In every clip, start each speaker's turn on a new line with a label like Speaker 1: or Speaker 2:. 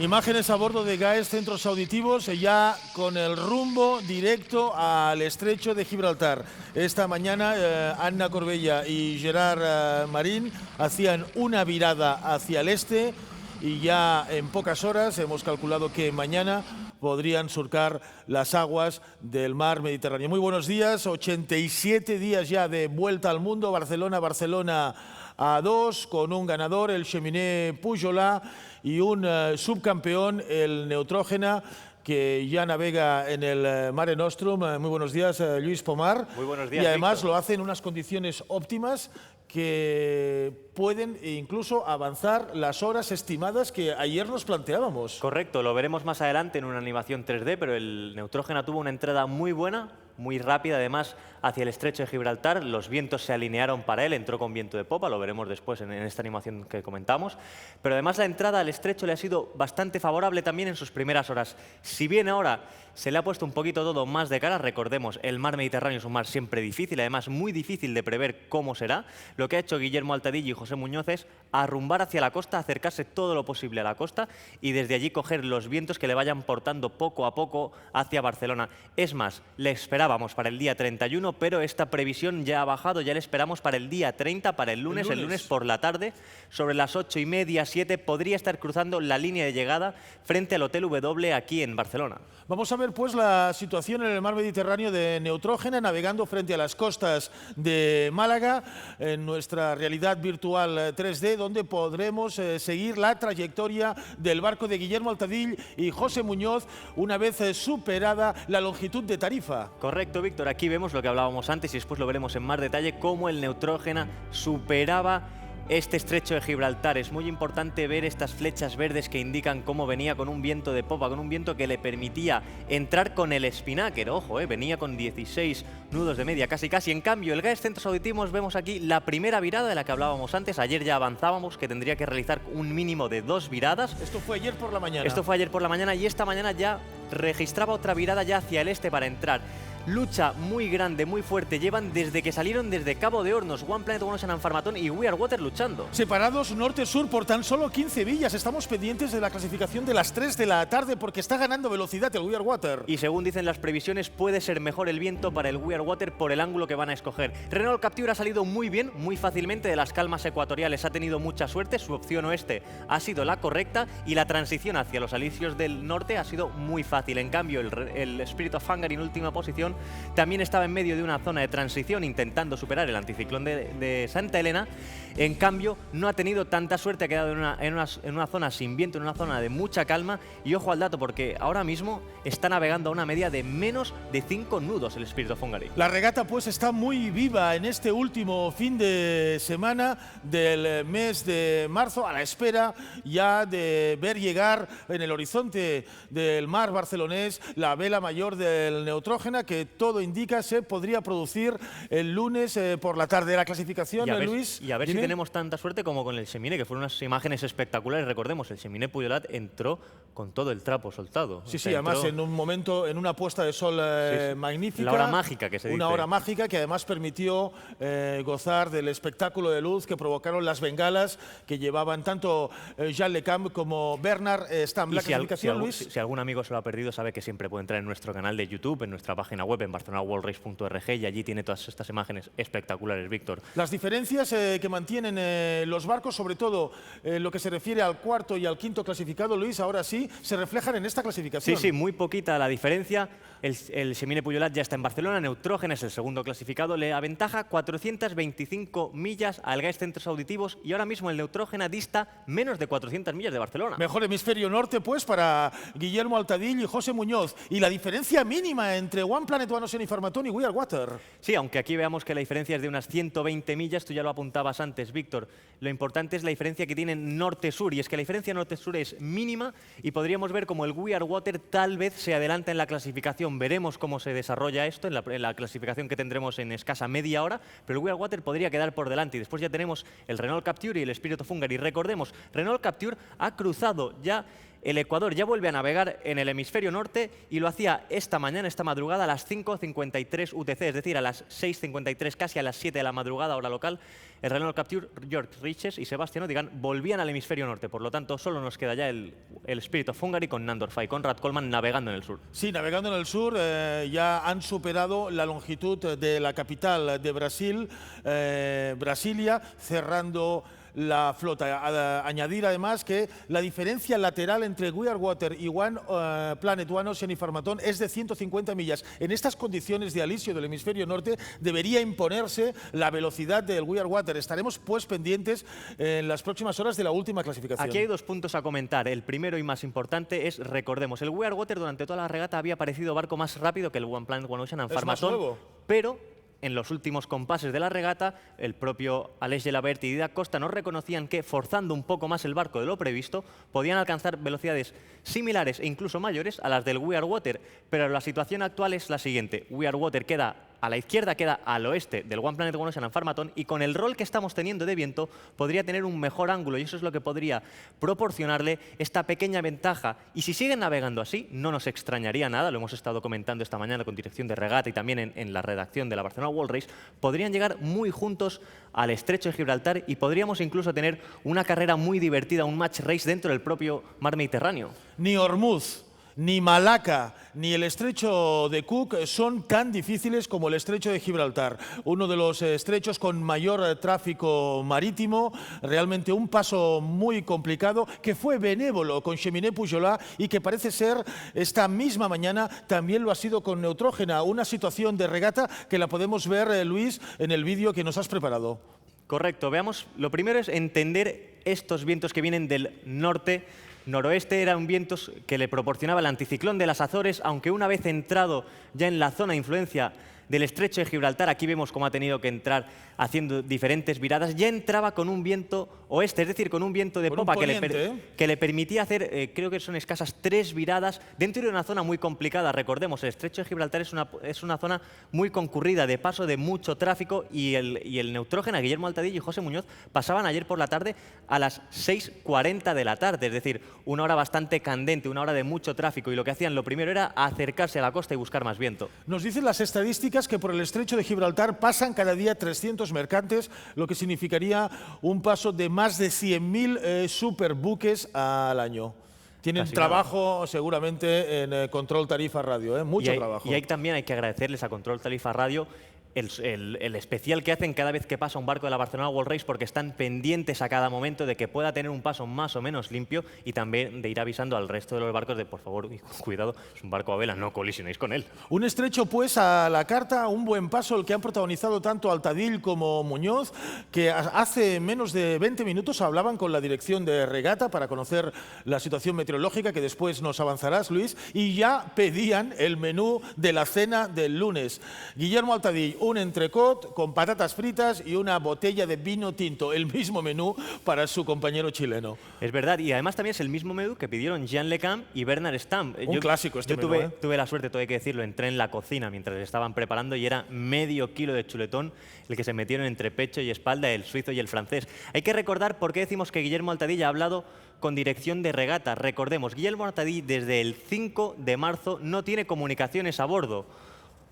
Speaker 1: Imágenes a bordo de GAES Centros Auditivos, ya con el rumbo directo al estrecho de Gibraltar. Esta mañana Anna Corbella y Gerard Marín hacían una virada hacia el este y ya en pocas horas hemos calculado que mañana podrían surcar las aguas del mar Mediterráneo. Muy buenos días, 87 días ya de vuelta al mundo, Barcelona a 2, con un ganador, el Cheminée Pujolat, y un subcampeón, el Neutrógena, que ya navega en el Mare Nostrum. Muy buenos días, Lluís Pomar.
Speaker 2: Muy buenos días,
Speaker 1: y además
Speaker 2: Víctor.
Speaker 1: lo hace en unas condiciones óptimas que pueden incluso avanzar las horas estimadas que ayer nos planteábamos.
Speaker 2: Correcto, lo veremos más adelante en una animación 3D, pero el Neutrógena tuvo una entrada muy buena, muy rápida, además hacia el estrecho de Gibraltar. Los vientos se alinearon para él, entró con viento de popa, lo veremos después en esta animación que comentamos. Pero además la entrada al estrecho le ha sido bastante favorable también en sus primeras horas. Si bien ahora se le ha puesto un poquito todo más de cara, recordemos, el mar Mediterráneo es un mar siempre difícil, además muy difícil de prever cómo será. Lo que ha hecho Guillermo Altadillo y José Muñoz es arrumbar hacia la costa, acercarse todo lo posible a la costa y desde allí coger los vientos que le vayan portando poco a poco hacia Barcelona. Es más, le esperábamos para el día 31, pero esta previsión ya ha bajado, ya le esperamos para el día 30, para el lunes por la tarde, sobre las 8:30, 7, podría estar cruzando la línea de llegada frente al Hotel W aquí en Barcelona.
Speaker 1: Vamos a ver pues la situación en el mar Mediterráneo de Neutrógena, navegando frente a las costas de Málaga, en nuestra realidad virtual 3D, donde podremos seguir la trayectoria del barco de Guillermo Altadillo y José Muñoz, una vez superada la longitud de Tarifa.
Speaker 2: Correcto, Víctor. Aquí vemos lo que hablábamos antes y después lo veremos en más detalle, cómo el Neutrógena superaba este estrecho de Gibraltar. Es muy importante ver estas flechas verdes que indican cómo venía con un viento de popa, con un viento que le permitía entrar con el Spinnaker. Ojo, venía con 16 nudos de media, casi. En cambio, el GAES Centros Auditivos, vemos aquí la primera virada de la que hablábamos antes. Ayer ya avanzábamos que tendría que realizar un mínimo de 2 viradas.
Speaker 1: Esto fue ayer por la mañana.
Speaker 2: Esto fue ayer por la mañana y esta mañana ya registraba otra virada ya hacia el este para entrar. Lucha muy grande, muy fuerte. Llevan desde que salieron desde Cabo de Hornos, One Planet, One Ocean and Farmatón y We Are Water luchando.
Speaker 1: Separados norte-sur por tan solo 15 millas. Estamos pendientes de la clasificación de las 3 de la tarde porque está ganando velocidad el We Are Water.
Speaker 2: Y según dicen las previsiones, puede ser mejor el viento para el We Are Water por el ángulo que van a escoger. Renault Capture ha salido muy bien, muy fácilmente de las calmas ecuatoriales. Ha tenido mucha suerte, su opción oeste ha sido la correcta y la transición hacia los alisios del norte ha sido muy fácil. En cambio, el Spirit of Hungary en última posición también estaba en medio de una zona de transición intentando superar el anticiclón de Santa Elena. En cambio, no ha tenido tanta suerte, ha quedado en una zona sin viento, en una zona de mucha calma. Y ojo al dato, porque ahora mismo está navegando a una media de menos de 5 nudos el Spirit of Hungary.
Speaker 1: La regata pues está muy viva en este último fin de semana del mes de marzo, a la espera ya de ver llegar en el horizonte del mar barcelonés la vela mayor del Neutrógena, que todo indica se podría producir el lunes por la tarde. La clasificación, Luis.
Speaker 2: Y a ver si tenemos tanta suerte como con el Cheminée, que fueron unas imágenes espectaculares. Recordemos, el Cheminée Pujolat entró con todo el trapo soltado.
Speaker 1: Sí, además en un momento, en una puesta de sol magnífica.
Speaker 2: La hora mágica que se dice.
Speaker 1: Una hora mágica que además permitió gozar del espectáculo de luz que provocaron las bengalas que llevaban tanto Jean Lecamp como Bernard Stam. La clasificación, Luis.
Speaker 2: Si algún amigo se lo ha perdido, sabe que siempre puede entrar en nuestro canal de YouTube, en nuestra página web, en barcelonaworldrace.org, y allí tiene todas estas imágenes espectaculares, Víctor.
Speaker 1: Las diferencias que mantienen los barcos, sobre todo lo que se refiere al cuarto y al quinto clasificado, Luis, ahora sí, se reflejan en esta clasificación.
Speaker 2: Sí, muy poquita la diferencia. El Cheminée Pujolat ya está en Barcelona, Neutrógena es el segundo clasificado, le aventaja 425 millas al GAES Centros Auditivos y ahora mismo el Neutrógena dista menos de 400 millas de Barcelona.
Speaker 1: Mejor hemisferio norte, pues, para Guillermo Altadillo y José Muñoz. Y la diferencia mínima entre One Planet, One Ocean y Farmatón y We Are Water.
Speaker 2: Sí, aunque aquí veamos que la diferencia es de unas 120 millas, tú ya lo apuntabas antes, Víctor. Lo importante es la diferencia que tienen norte-sur, y es que la diferencia norte-sur es mínima y podríamos ver como el We Are Water tal vez se adelanta en la clasificación. Veremos cómo se desarrolla esto en la clasificación que tendremos en escasa media hora, pero el We Are Water podría quedar por delante. Y después ya tenemos el Renault Capture y el Spirit of Hungary. Recordemos, Renault Capture ha cruzado ya el Ecuador ya vuelve a navegar en el hemisferio norte y lo hacía esta mañana, esta madrugada, a las 5:53 UTC, es decir, a las 6:53, casi a las 7 de la madrugada, hora local. El Renault Capture, George Riches y Sebastián Ogigan volvían al hemisferio norte. Por lo tanto, solo nos queda ya el Spirit of Hungary con Nandor Fay, Conrad Coleman navegando en el sur.
Speaker 1: Sí, navegando en el sur, ya han superado la longitud de la capital de Brasil, Brasilia, cerrando la flota. Añadir además que la diferencia lateral entre We Are Water y One Planet, One Ocean y Farmatón es de 150 millas. En estas condiciones de alisio del hemisferio norte debería imponerse la velocidad del We Are Water. Estaremos pues pendientes en las próximas horas de la última clasificación.
Speaker 2: Aquí hay dos puntos a comentar. El primero y más importante es, recordemos, el We Are Water durante toda la regata había parecido barco más rápido que el One Planet, One Ocean en Farmatón, pero en los últimos compases de la regata, el propio Aleix Gelabert y Didac Costa nos reconocían que, forzando un poco más el barco de lo previsto, podían alcanzar velocidades similares e incluso mayores a las del We Are Water. Pero la situación actual es la siguiente. We Are Water queda a la izquierda, queda al oeste del One Planet, One Ocean en Farmatón, y con el rol que estamos teniendo de viento podría tener un mejor ángulo, y eso es lo que podría proporcionarle esta pequeña ventaja. Y si siguen navegando así, no nos extrañaría nada, lo hemos estado comentando esta mañana con dirección de regata y también en la redacción de la Barcelona World Race, podrían llegar muy juntos al estrecho de Gibraltar y podríamos incluso tener una carrera muy divertida, un match race dentro del propio mar Mediterráneo.
Speaker 1: Ni Hormuz, ni Malaca, ni el estrecho de Cook son tan difíciles como el estrecho de Gibraltar, uno de los estrechos con mayor tráfico marítimo, realmente un paso muy complicado que fue benévolo con Cheminé Pujolat y que parece ser esta misma mañana también lo ha sido con Neutrógena, una situación de regata que la podemos ver, Luis, en el vídeo que nos has preparado.
Speaker 2: Correcto, veamos, lo primero es entender estos vientos que vienen del norte-noroeste. Eran vientos que le proporcionaba el anticiclón de las Azores, aunque una vez entrado ya en la zona de influencia del estrecho de Gibraltar, aquí vemos cómo ha tenido que entrar haciendo diferentes viradas, ya entraba con un viento oeste, es decir, con un viento de popa que le permitía hacer, creo que son escasas 3 viradas dentro de una zona muy complicada. Recordemos, el estrecho de Gibraltar es una zona muy concurrida, de paso de mucho tráfico, y el Neutrógena, Guillermo Altadillo y José Muñoz pasaban ayer por la tarde a las 6:40 de la tarde, es decir, una hora bastante candente, una hora de mucho tráfico, y lo que hacían lo primero era acercarse a la costa y buscar más viento.
Speaker 1: Nos dicen las estadísticas que por el estrecho de Gibraltar pasan cada día 300 mercantes, lo que significaría un paso de más de 100.000 superbuques al año. Tienen trabajo seguramente en Control Tarifa Radio, mucho trabajo.
Speaker 2: Y ahí también hay que agradecerles a Control Tarifa Radio el especial que hacen cada vez que pasa un barco de la Barcelona World Race, porque están pendientes a cada momento de que pueda tener un paso más o menos limpio, y también de ir avisando al resto de los barcos de, por favor, cuidado, es un barco a vela, no colisionéis con él.
Speaker 1: Un estrecho pues a la carta, un buen paso el que han protagonizado tanto Altadil como Muñoz, que hace menos de 20 minutos hablaban con la dirección de regata para conocer la situación meteorológica, que después nos avanzarás, Luis, y ya pedían el menú de la cena del lunes. Guillermo Altadil, un entrecot con patatas fritas y una botella de vino tinto, el mismo menú para su compañero chileno.
Speaker 2: Es verdad, y además también es el mismo menú que pidieron Jean Lecam y Bernard Stamp.
Speaker 1: Un clásico este menú.
Speaker 2: Tuve la suerte, todo hay que decirlo, entré en la cocina mientras estaban preparando y era medio kilo de chuletón el que se metieron entre pecho y espalda el suizo y el francés. Hay que recordar por qué decimos que Guillermo Altadilla ha hablado con dirección de regata. Recordemos, Guillermo Altadilla desde el 5 de marzo no tiene comunicaciones a bordo.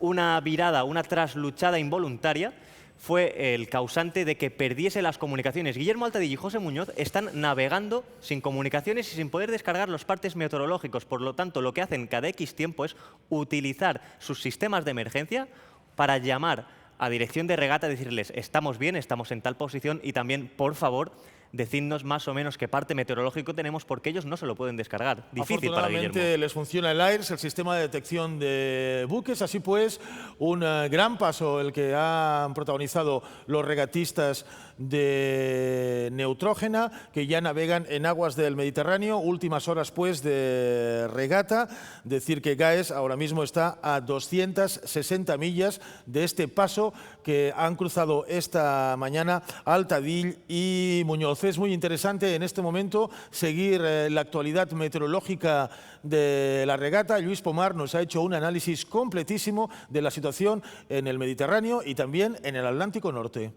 Speaker 2: Una virada, una trasluchada involuntaria fue el causante de que perdiese las comunicaciones. Guillermo Altadillo y José Muñoz están navegando sin comunicaciones y sin poder descargar los partes meteorológicos. Por lo tanto, lo que hacen cada X tiempo es utilizar sus sistemas de emergencia para llamar a dirección de regata, decirles estamos bien, estamos en tal posición, y también, por favor, decidnos más o menos qué parte meteorológico tenemos, porque ellos no se lo pueden descargar. Difícil para Guillermo.
Speaker 1: Afortunadamente les funciona el AIRS, el sistema de detección de buques. Así pues, un gran paso el que han protagonizado los regatistas de Neutrógena, que ya navegan en aguas del Mediterráneo. Últimas horas pues de regata. Decir que GAES ahora mismo está a 260 millas de este paso que han cruzado esta mañana Altadil y Muñoz. Es muy interesante en este momento seguir la actualidad meteorológica de la regata. Luis Pomar nos ha hecho un análisis completísimo de la situación en el Mediterráneo y también en el Atlántico Norte.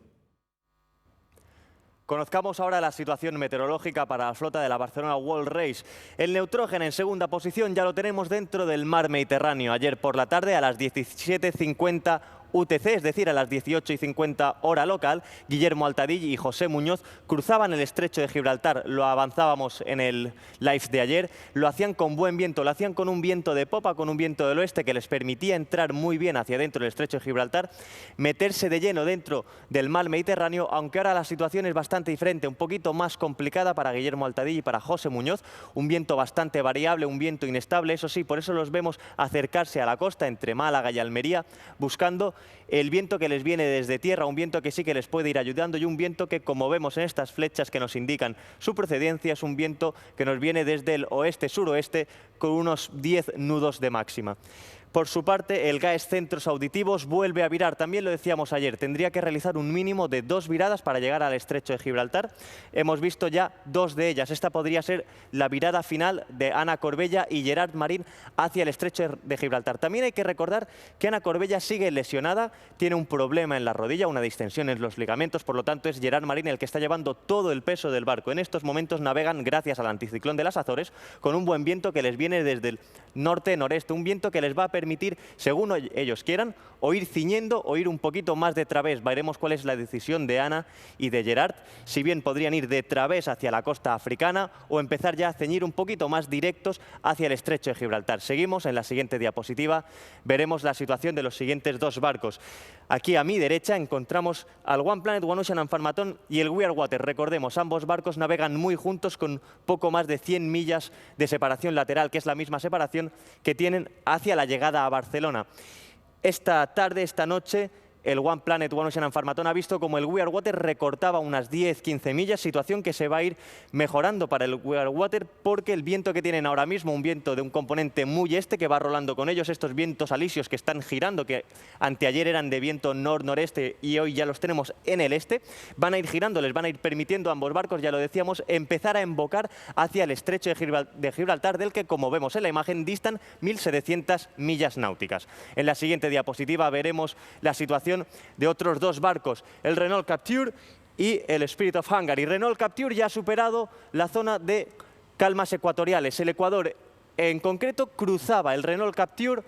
Speaker 2: Conozcamos ahora la situación meteorológica para la flota de la Barcelona World Race. El Neutrógeno en segunda posición ya lo tenemos dentro del mar Mediterráneo. Ayer por la tarde a las 17:50 UTC, es decir, a las 18:50 hora local, Guillermo Altadillo y José Muñoz cruzaban el estrecho de Gibraltar. Lo avanzábamos en el live de ayer. Lo hacían con buen viento, lo hacían con un viento de popa, con un viento del oeste que les permitía entrar muy bien hacia dentro del estrecho de Gibraltar, meterse de lleno dentro del mar Mediterráneo, aunque ahora la situación es bastante diferente, un poquito más complicada para Guillermo Altadillo y para José Muñoz. Un viento bastante variable, un viento inestable, eso sí, por eso los vemos acercarse a la costa entre Málaga y Almería, buscando el viento que les viene desde tierra, un viento que sí que les puede ir ayudando y un viento que, como vemos en estas flechas que nos indican su procedencia, es un viento que nos viene desde el oeste-suroeste con unos 10 nudos de máxima. Por su parte, el GAES Centros Auditivos vuelve a virar. También lo decíamos ayer, tendría que realizar un mínimo de 2 viradas para llegar al estrecho de Gibraltar. Hemos visto ya 2 de ellas. Esta podría ser la virada final de Ana Corbella y Gerard Marín hacia el estrecho de Gibraltar. También hay que recordar que Ana Corbella sigue lesionada, tiene un problema en la rodilla, una distensión en los ligamentos, por lo tanto es Gerard Marín el que está llevando todo el peso del barco. En estos momentos navegan gracias al anticiclón de las Azores con un buen viento que les viene desde el norte-noreste, un viento que les va a permitir, según ellos quieran, o ir ciñendo o ir un poquito más de través. Veremos cuál es la decisión de Ana y de Gerard, si bien podrían ir de través hacia la costa africana o empezar ya a ceñir un poquito más directos hacia el estrecho de Gibraltar. Seguimos en la siguiente diapositiva, veremos la situación de los siguientes 2 barcos. Aquí a mi derecha encontramos al One Planet, One Ocean and Pharmaton y el We Are Water. Recordemos, ambos barcos navegan muy juntos con poco más de 100 millas de separación lateral, que es la misma separación que tienen hacia la llegada a Barcelona. Esta tarde, esta noche, el One Planet, One Ocean and Pharmaton ha visto como el We Are Water recortaba unas 10-15 millas, situación que se va a ir mejorando para el We Are Water porque el viento que tienen ahora mismo, un viento de un componente muy este que va rolando con ellos, estos vientos alisios que están girando, que anteayer eran de viento nor-noreste y hoy ya los tenemos en el este, van a ir girando, les van a ir permitiendo a ambos barcos, ya lo decíamos, empezar a embocar hacia el estrecho de Gibraltar, del que, como vemos en la imagen, distan 1.700 millas náuticas. En la siguiente diapositiva veremos la situación de otros 2 barcos, el Renault Capture y el Spirit of Hungary. Renault Capture ya ha superado la zona de calmas ecuatoriales. El Ecuador, en concreto, cruzaba el Renault Capture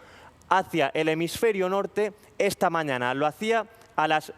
Speaker 2: hacia el hemisferio norte esta mañana. Lo hacía a las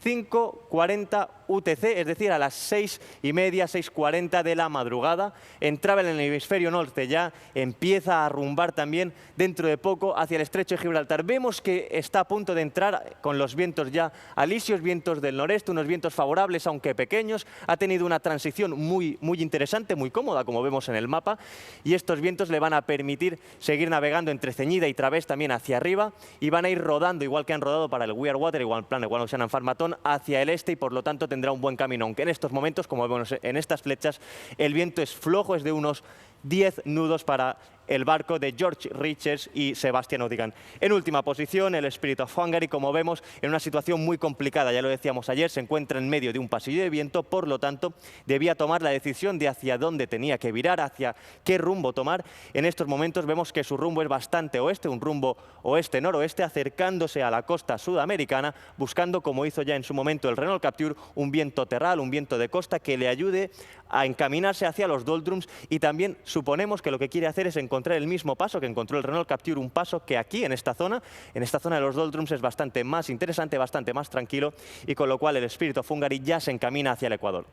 Speaker 2: 5:40 UTC, es decir, a las 6:30, 6:40 de la madrugada. Entraba en el hemisferio norte, ya empieza a rumbar también dentro de poco hacia el estrecho de Gibraltar. Vemos que está a punto de entrar con los vientos ya alisios, vientos del noreste, unos vientos favorables, aunque pequeños. Ha tenido una transición muy interesante, muy cómoda, como vemos en el mapa, y estos vientos le van a permitir seguir navegando entre ceñida y través también hacia arriba, y van a ir rodando, igual que han rodado para el We Are Water, One Planet, One Ocean and Pharmaton, hacia el este, y por lo tanto tendrá un buen camino, aunque en estos momentos, como vemos en estas flechas, el viento es flojo, es de unos 10 nudos para el barco de George Richards y Sebastian Odigan. En última posición, el Spirit of Hungary, como vemos, en una situación muy complicada, ya lo decíamos ayer, se encuentra en medio de un pasillo de viento, por lo tanto, debía tomar la decisión de hacia dónde tenía que virar, hacia qué rumbo tomar. En estos momentos vemos que su rumbo es bastante oeste, un rumbo oeste-noroeste, acercándose a la costa sudamericana, buscando, como hizo ya en su momento el Renault Capture, un viento terral, un viento de costa que le ayude a encaminarse hacia los doldrums, y también suponemos que lo que quiere hacer es encontrar el mismo paso que encontró el Renault Capture, un paso que aquí en esta zona de los doldrums es bastante más interesante, bastante más tranquilo, y con lo cual el Spirit of Hungary ya se encamina hacia el Ecuador.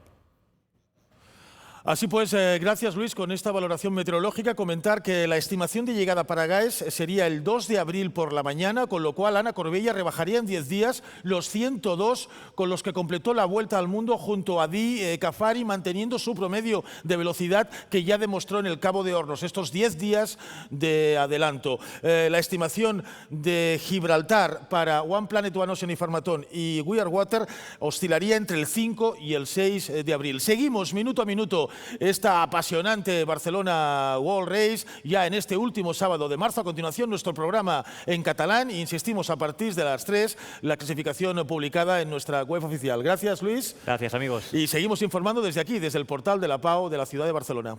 Speaker 1: Así pues, gracias Luis, con esta valoración meteorológica. Comentar que la estimación de llegada para GAES sería el 2 de abril por la mañana, con lo cual Ana Corbella rebajaría en 10 días los 102 con los que completó la vuelta al mundo junto a Di Cafari, manteniendo su promedio de velocidad que ya demostró en el Cabo de Hornos, estos 10 días de adelanto. La estimación de Gibraltar para One Planet, One Ocean y Pharmaton y We Are Water oscilaría entre el 5 y el 6 de abril. Seguimos minuto a minuto esta apasionante Barcelona World Race ya en este último sábado de marzo. A continuación, nuestro programa en catalán. Insistimos, a partir de las 3, la clasificación publicada en nuestra web oficial. Gracias, Luis.
Speaker 2: Gracias, amigos.
Speaker 1: Y seguimos informando desde aquí, desde el portal de la PAO de la ciudad de Barcelona.